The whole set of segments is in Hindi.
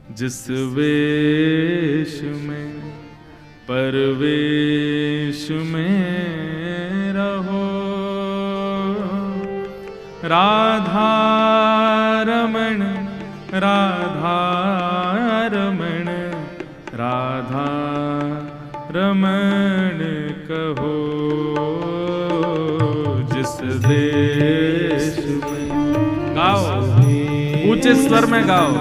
जिस वेश में परवेश में रहो, राधा रमण राधा रमण राधा रमण कहो। जिस देश में, गाओ ऊंचे स्वर में गाओ,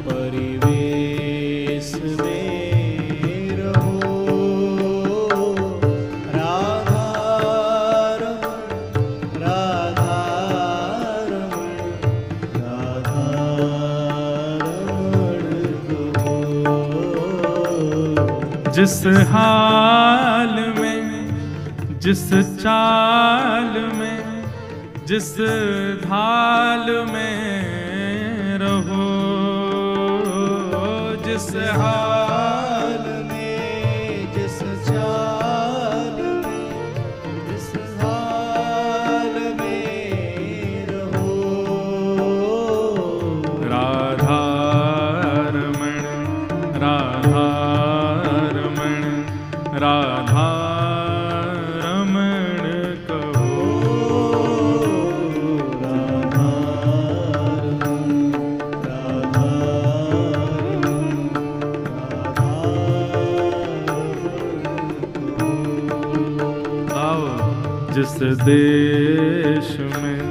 परिवेश में रहो, राधा रमण राधा रमण राधा रमण कहो। जिस हाल में, जिस चाल में, जिस ढाल में रहो, जिस हाल में, जिस चाल में, जिस हाल में रहो, राधा रमण राधा रमण राधा रमण कहो। जिस देश में,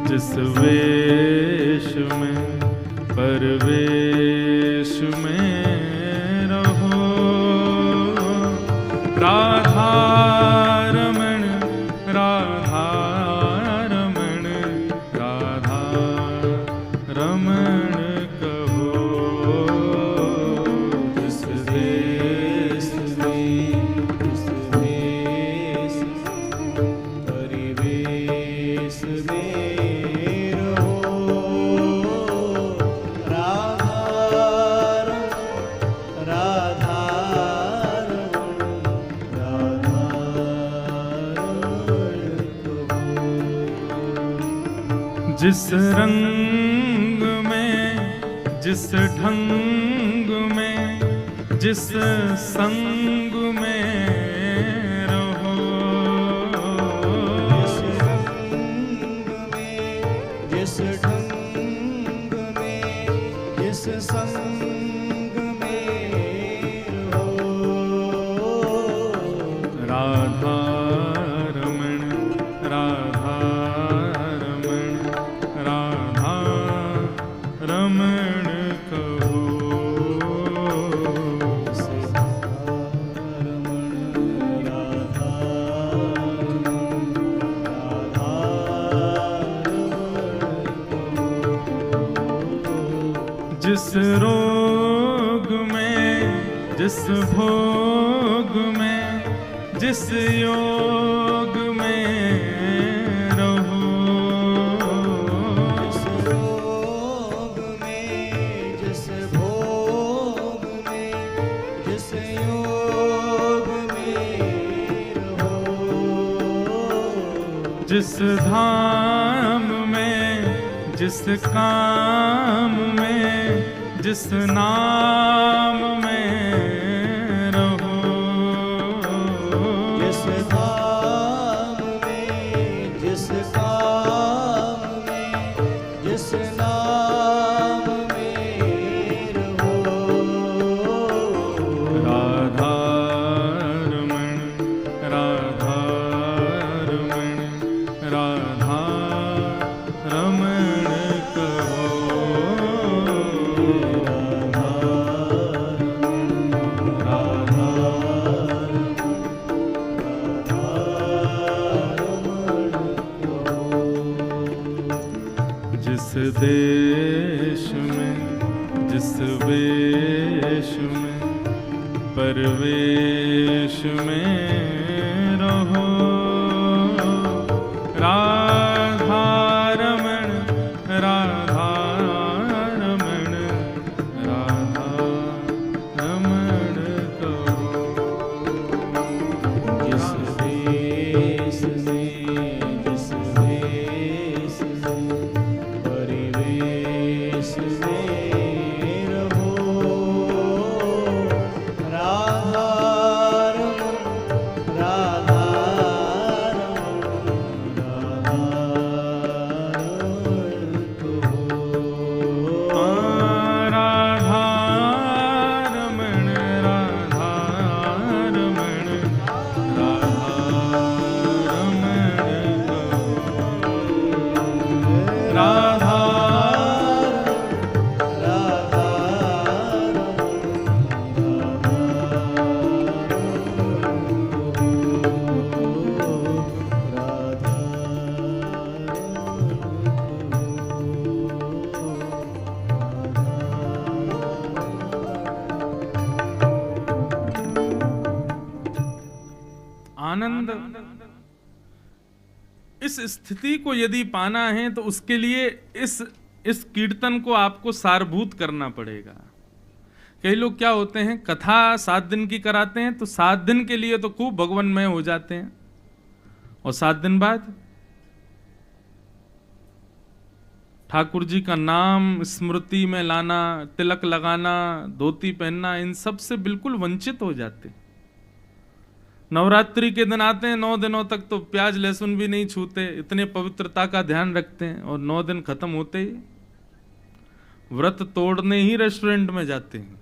जिस वेश में परवेश में रहो, राधा रमण राधा रमण राधा रमण कहो। जिस देश में, जिस देश परिवेश में रहो, राधा रमण राधा रमण राधा रमण कहो। जिस रंग में, जिस ढंग में, जिस संग में रहो, जिस रंग में, जिस ढंग में, जिस संग में रहो, राधा रमण राधा रमण राधा रमण कहो। जिस रोग में, जिस भोग में, जिस योग में रहो, जिस रोग में, जिस भोग में, जिस योग में रहो, जिस धाम में, जिस काम में, जिस नाम में रहो, जिस धाम में, जिस काम में, जिस नाम में रहो, राधा रमण राधा रमण राधा रमण कहो। जिस देश में, जिस वेश में परवेश में रहो, राधा रमण राधा रमण राधा रमण कहो। जिस देश में, जिस वेश में परिवेश में रहो, आनंद। इस स्थिति को यदि पाना है तो उसके लिए इस कीर्तन को आपको सारभूत करना पड़ेगा। कई लोग क्या होते हैं, कथा 7 दिन की कराते हैं तो 7 दिन के लिए तो खूब भगवानमय हो जाते हैं, और 7 दिन बाद ठाकुर जी का नाम स्मृति में लाना, तिलक लगाना, धोती पहनना, इन सब से बिल्कुल वंचित हो जाते। नवरात्रि के दिन आते हैं, 9 दिनों तक तो प्याज लहसुन भी नहीं छूते, इतने पवित्रता का ध्यान रखते हैं, और 9 दिन खत्म होते ही व्रत तोड़ने ही रेस्टोरेंट में जाते हैं।